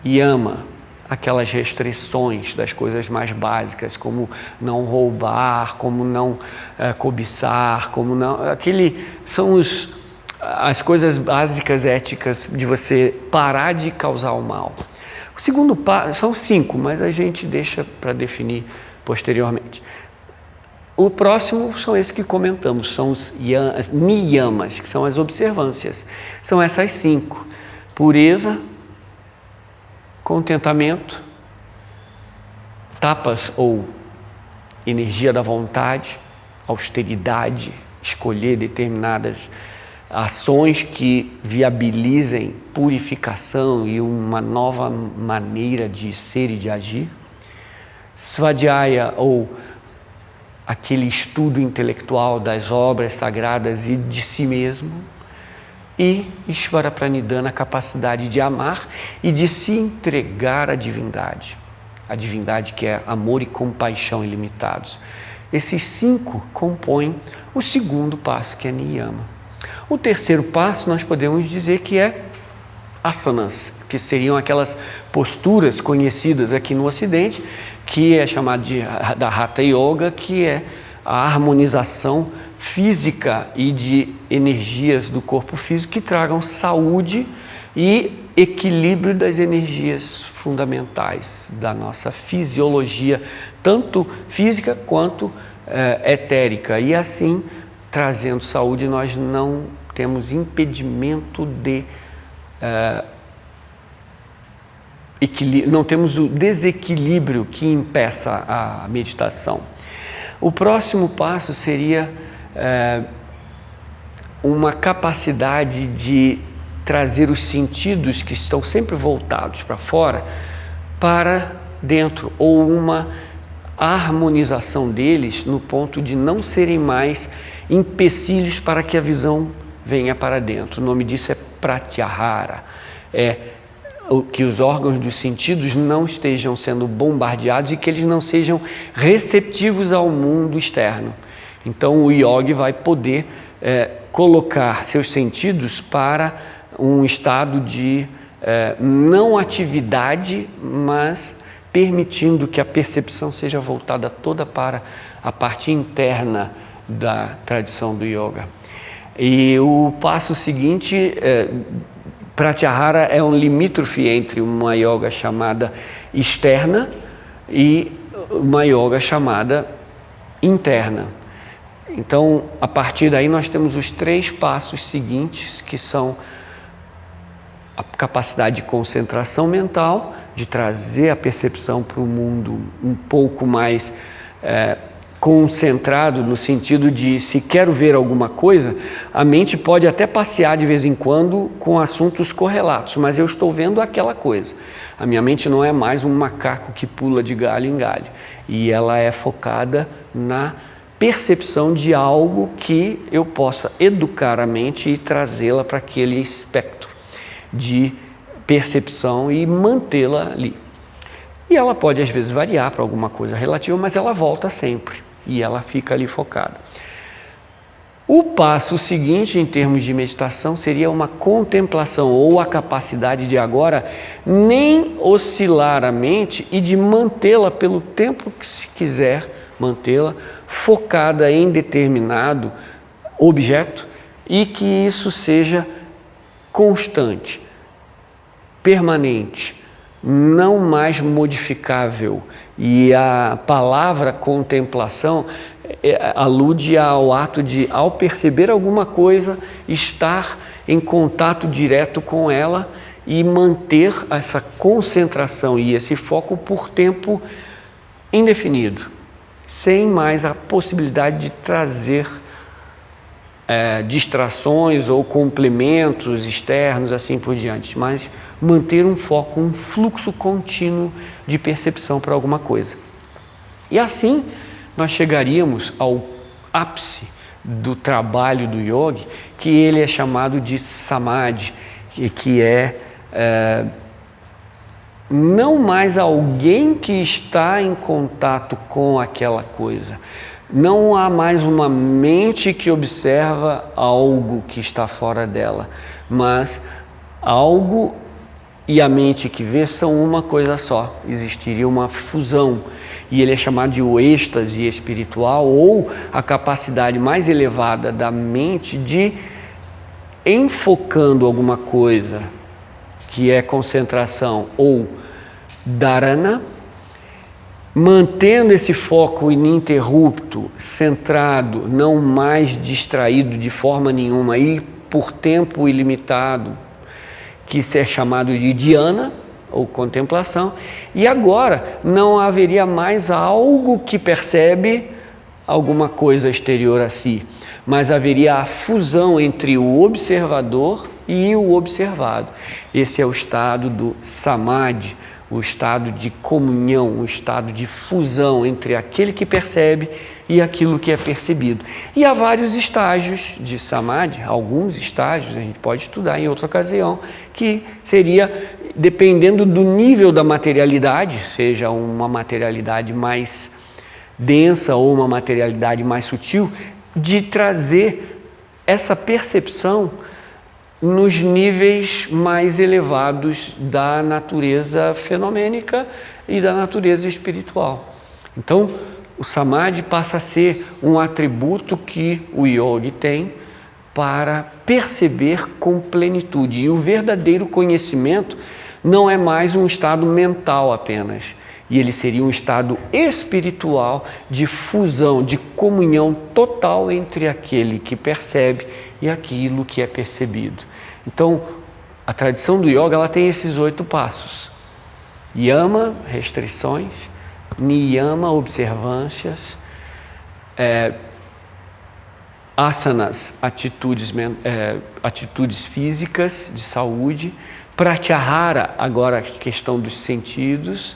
yama, aquelas restrições das coisas mais básicas, como não roubar, como não cobiçar, como não... são as coisas básicas éticas de você parar de causar o mal. O segundo passo, são 5, mas a gente deixa para definir posteriormente. O próximo são esses que comentamos, são os niyamas, que são as observâncias. São essas 5. Pureza, contentamento, tapas ou energia da vontade, austeridade, escolher determinadas ações que viabilizem purificação e uma nova maneira de ser e de agir. Svadhyaya, ou aquele estudo intelectual das obras sagradas e de si mesmo. E Ishvara Pranidhana, a capacidade de amar e de se entregar à divindade. A divindade que é amor e compaixão ilimitados. Esses 5 compõem o segundo passo, que é niyama. O terceiro passo nós podemos dizer que é asanas, que seriam aquelas posturas conhecidas aqui no Ocidente, que é chamado da Hatha Yoga, que é a harmonização física e de energias do corpo físico que tragam saúde e equilíbrio das energias fundamentais da nossa fisiologia, tanto física quanto etérica. E assim, trazendo saúde, nós não temos impedimento de equilíbrio, não temos o desequilíbrio que impeça a meditação. O próximo passo seria uma capacidade de trazer os sentidos que estão sempre voltados para fora para dentro, ou uma harmonização deles no ponto de não serem mais empecilhos para que a visão venha para dentro. O nome disso é pratyahara, que os órgãos dos sentidos não estejam sendo bombardeados e que eles não sejam receptivos ao mundo externo. Então o yogi vai poder colocar seus sentidos para um estado de não atividade, mas permitindo que a percepção seja voltada toda para a parte interna da tradição do yoga. E o passo seguinte, Pratyahara é um limítrofe entre uma yoga chamada externa e uma yoga chamada interna. Então, a partir daí nós temos os 3 passos seguintes, que são a capacidade de concentração mental, de trazer a percepção para o mundo um pouco mais concentrado, no sentido de, se quero ver alguma coisa, a mente pode até passear de vez em quando com assuntos correlatos, mas eu estou vendo aquela coisa. A minha mente não é mais um macaco que pula de galho em galho, e ela é focada na percepção de algo que eu possa educar a mente e trazê-la para aquele espectro de percepção e mantê-la ali. E ela pode às vezes variar para alguma coisa relativa, mas ela volta sempre e ela fica ali focada. O passo seguinte em termos de meditação seria uma contemplação, ou a capacidade de agora nem oscilar a mente e de mantê-la pelo tempo que se quiser mantê-la focada em determinado objeto, e que isso seja constante, permanente, não mais modificável. E a palavra contemplação alude ao ato de, ao perceber alguma coisa, estar em contato direto com ela e manter essa concentração e esse foco por tempo indefinido, sem mais a possibilidade de trazer distrações ou complementos externos, assim por diante, mas manter um foco, um fluxo contínuo de percepção para alguma coisa. E assim nós chegaríamos ao ápice do trabalho do yogi, que ele é chamado de samadhi, que é não mais alguém que está em contato com aquela coisa. Não há mais uma mente que observa algo que está fora dela, mas algo e a mente que vê são uma coisa só. Existiria uma fusão, e ele é chamado de o êxtase espiritual, ou a capacidade mais elevada da mente de, enfocando alguma coisa, que é concentração ou dharana, mantendo esse foco ininterrupto, centrado, não mais distraído de forma nenhuma e por tempo ilimitado, que é chamado de dhyana ou contemplação. E agora não haveria mais algo que percebe alguma coisa exterior a si, mas haveria a fusão entre o observador e o observado. Esse é o estado do samadhi, o estado de comunhão, o estado de fusão entre aquele que percebe e aquilo que é percebido. E há vários estágios de samadhi, alguns estágios, a gente pode estudar em outra ocasião, que seria, dependendo do nível da materialidade, seja uma materialidade mais densa ou uma materialidade mais sutil, de trazer essa percepção nos níveis mais elevados da natureza fenomênica e da natureza espiritual. Então, o samadhi passa a ser um atributo que o yogi tem para perceber com plenitude. E o verdadeiro conhecimento não é mais um estado mental apenas, e ele seria um estado espiritual de fusão, de comunhão total entre aquele que percebe e aquilo que é percebido. Então, a tradição do yoga ela tem esses 8 passos. Yama, restrições; niyama, observâncias; asanas, atitudes físicas de saúde; pratyahara, agora a questão dos sentidos,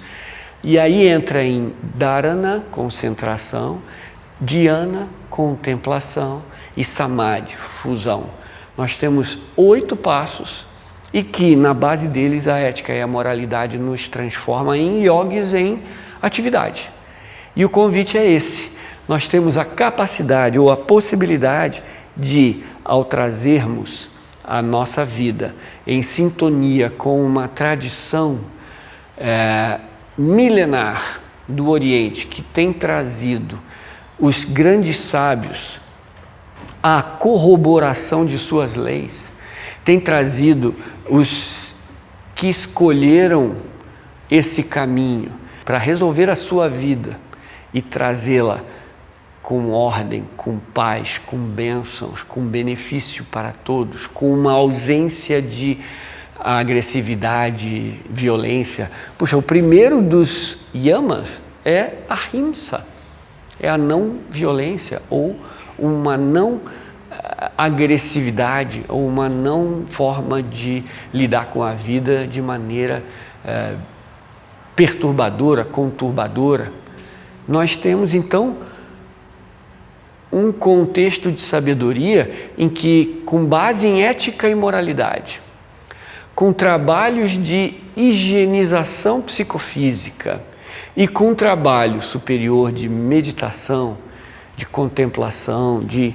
e aí entra em dharana, concentração; dhyana, contemplação; e samadhi, fusão. Nós temos 8 passos e que na base deles a ética e a moralidade nos transforma em yogis em atividade. E o convite é esse: nós temos a capacidade ou a possibilidade de, ao trazermos a nossa vida em sintonia com uma tradição milenar do Oriente, que tem trazido os grandes sábios à corroboração de suas leis, tem trazido os que escolheram esse caminho para resolver a sua vida e trazê-la com ordem, com paz, com bênçãos, com benefício para todos, com uma ausência de agressividade, violência. Puxa, o primeiro dos yamas é a ahimsa, é a não violência, ou uma não agressividade, ou uma não forma de lidar com a vida de maneira perturbadora, conturbadora. Nós temos então um contexto de sabedoria em que, com base em ética e moralidade, com trabalhos de higienização psicofísica e com trabalho superior de meditação, de contemplação, de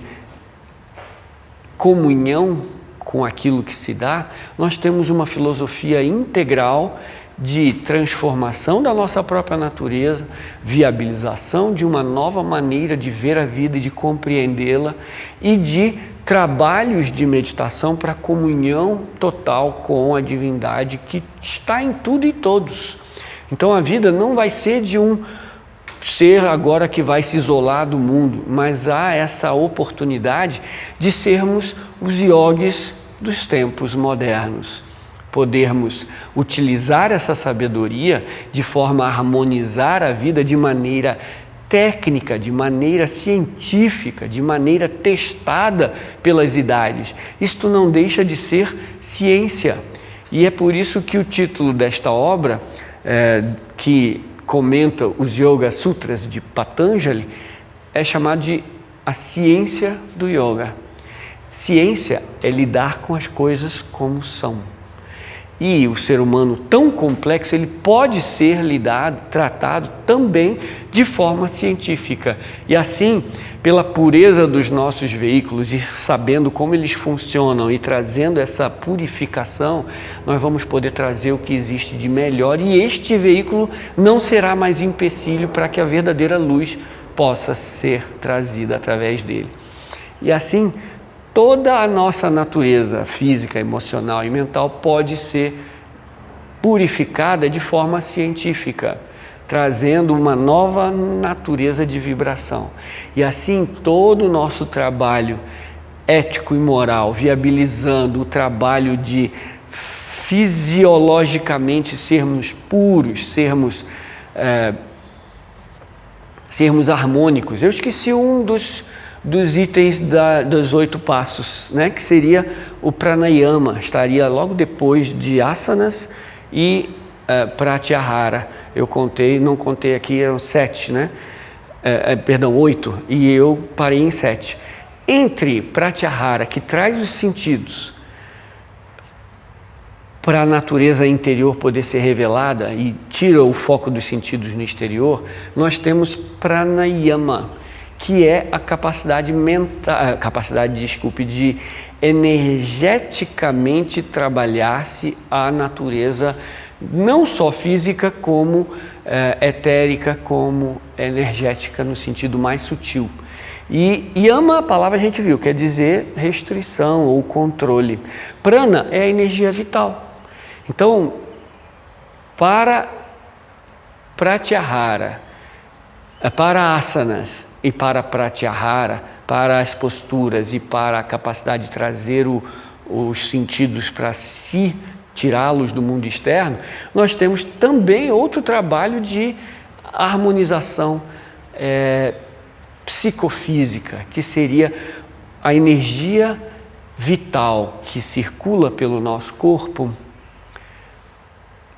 comunhão com aquilo que se dá, nós temos uma filosofia integral de transformação da nossa própria natureza, viabilização de uma nova maneira de ver a vida e de compreendê-la, e de trabalhos de meditação para comunhão total com a divindade que está em tudo e todos. Então a vida não vai ser de um ser agora que vai se isolar do mundo, mas há essa oportunidade de sermos os yogis dos tempos modernos. Podermos utilizar essa sabedoria de forma a harmonizar a vida de maneira técnica, de maneira científica, de maneira testada pelas idades. Isto não deixa de ser ciência. E é por isso que o título desta obra, que comenta os Yoga Sutras de Patanjali, é chamado de A Ciência do Yoga. Ciência é lidar com as coisas como são. E o ser humano tão complexo, ele pode ser tratado também de forma científica. E assim, pela pureza dos nossos veículos e sabendo como eles funcionam e trazendo essa purificação, nós vamos poder trazer o que existe de melhor, e este veículo não será mais empecilho para que a verdadeira luz possa ser trazida através dele. E assim, toda a nossa natureza física, emocional e mental pode ser purificada de forma científica, trazendo uma nova natureza de vibração. E assim, todo o nosso trabalho ético e moral, viabilizando o trabalho de fisiologicamente sermos puros, sermos harmônicos. Eu esqueci um dos itens dos 8 passos, né? Que seria o pranayama, estaria logo depois de asanas e pratyahara. Eu não contei aqui, eram 7, né? 8, e eu parei em 7. Entre pratyahara, que traz os sentidos para a natureza interior poder ser revelada e tira o foco dos sentidos no exterior, nós temos pranayama, que é a capacidade de energeticamente trabalhar-se a natureza, não só física, como etérica, como energética, no sentido mais sutil. E yama, a palavra a gente viu, quer dizer restrição ou controle. Prana é a energia vital. Então, para pratyahara, para asanas e para pratyahara, para as posturas e para a capacidade de trazer os sentidos para si, tirá-los do mundo externo, nós temos também outro trabalho de harmonização psicofísica, que seria a energia vital que circula pelo nosso corpo,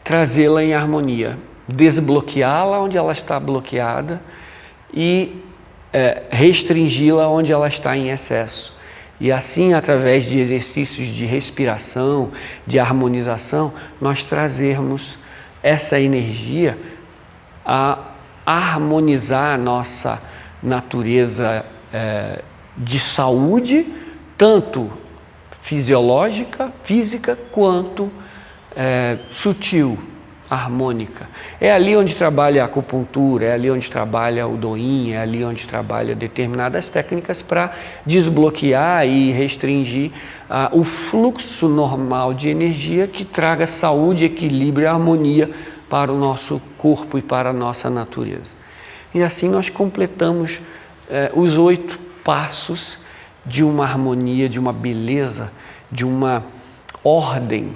trazê-la em harmonia, desbloqueá-la onde ela está bloqueada e restringi-la onde ela está em excesso. E assim, através de exercícios de respiração, de harmonização, nós trazermos essa energia a harmonizar a nossa natureza de saúde, tanto fisiológica, física, quanto sutil, harmônica. É ali onde trabalha a acupuntura, é ali onde trabalha o Doin, é ali onde trabalha determinadas técnicas para desbloquear e restringir o fluxo normal de energia que traga saúde, equilíbrio e harmonia para o nosso corpo e para a nossa natureza. E assim nós completamos os 8 passos de uma harmonia, de uma beleza, de uma ordem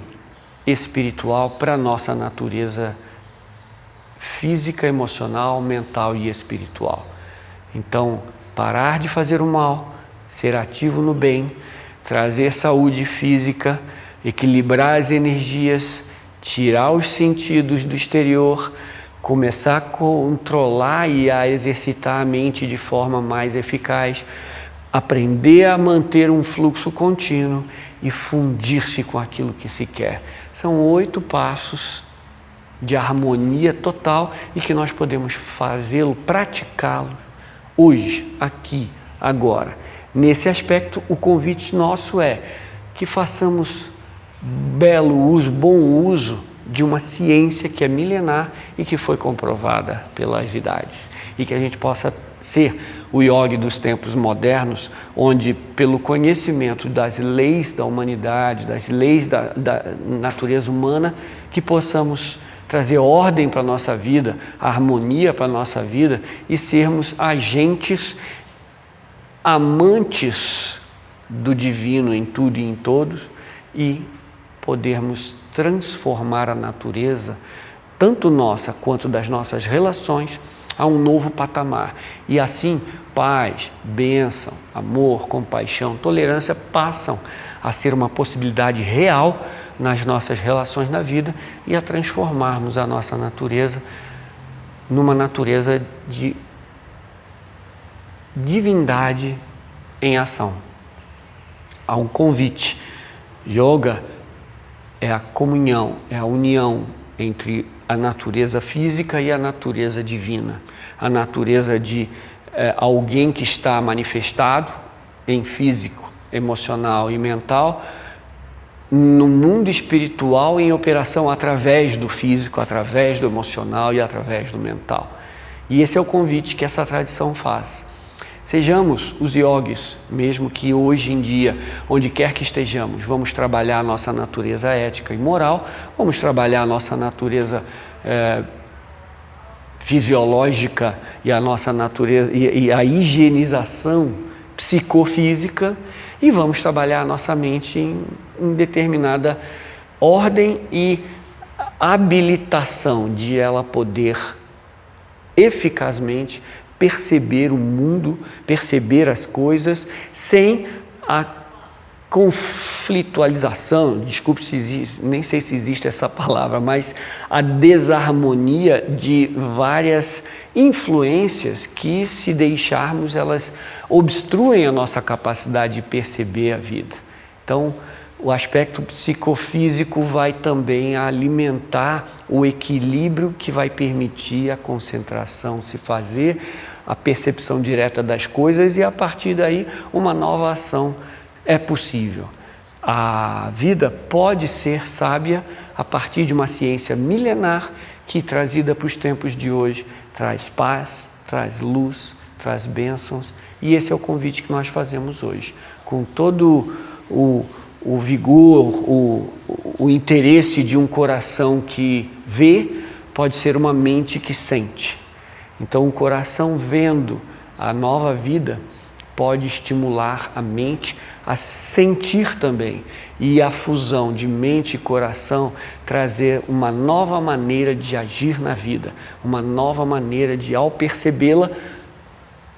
espiritual para a nossa natureza física, emocional, mental e espiritual. Então, parar de fazer o mal, ser ativo no bem, trazer saúde física, equilibrar as energias, tirar os sentidos do exterior, começar a controlar e a exercitar a mente de forma mais eficaz, aprender a manter um fluxo contínuo e fundir-se com aquilo que se quer. São 8 passos de harmonia total e que nós podemos fazê-lo, praticá-lo hoje, aqui, agora. Nesse aspecto, o convite nosso é que façamos bom uso de uma ciência que é milenar e que foi comprovada pelas idades. E que a gente possa ser o yogi dos tempos modernos, onde pelo conhecimento das leis da humanidade, das leis da natureza humana, que possamos trazer ordem para a nossa vida, harmonia para a nossa vida e sermos agentes amantes do divino em tudo e em todos e podermos transformar a natureza, tanto nossa quanto das nossas relações, a um novo patamar. E assim, paz, bênção, amor, compaixão, tolerância passam a ser uma possibilidade real nas nossas relações na vida e a transformarmos a nossa natureza numa natureza de divindade em ação. Há um convite. Yoga é a comunhão, é a união entre a natureza física e a natureza divina. A natureza de alguém que está manifestado em físico, emocional e mental, no mundo espiritual em operação através do físico, através do emocional e através do mental. E esse é o convite que essa tradição faz. Sejamos os yogis, mesmo que hoje em dia, onde quer que estejamos, vamos trabalhar a nossa natureza ética e moral, vamos trabalhar a nossa natureza fisiológica e a nossa natureza e a higienização psicofísica, e vamos trabalhar a nossa mente em determinada ordem e habilitação de ela poder eficazmente perceber o mundo, perceber as coisas, sem a conflitualização, desculpe se existe, nem sei se existe essa palavra, mas a desarmonia de várias influências que, se deixarmos, elas obstruem a nossa capacidade de perceber a vida. Então, o aspecto psicofísico vai também alimentar o equilíbrio que vai permitir a concentração se fazer, a percepção direta das coisas e, a partir daí, uma nova ação é possível. A vida pode ser sábia a partir de uma ciência milenar que, trazida para os tempos de hoje, traz paz, traz luz, traz bênçãos, e esse é o convite que nós fazemos hoje. Com todo o vigor, o interesse de um coração que vê, pode ser uma mente que sente. Então, o coração vendo a nova vida pode estimular a mente a sentir também. E a fusão de mente e coração trazer uma nova maneira de agir na vida, uma nova maneira de, ao percebê-la,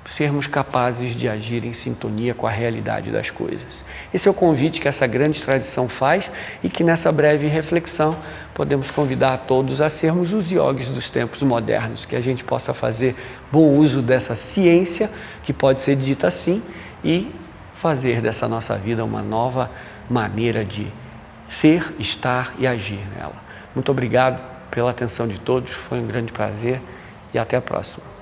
sermos capazes de agir em sintonia com a realidade das coisas. Esse é o convite que essa grande tradição faz e que nessa breve reflexão podemos convidar a todos a sermos os yogis dos tempos modernos, que a gente possa fazer bom uso dessa ciência, que pode ser dita assim, e fazer dessa nossa vida uma nova maneira de ser, estar e agir nela. Muito obrigado pela atenção de todos, foi um grande prazer e até a próxima.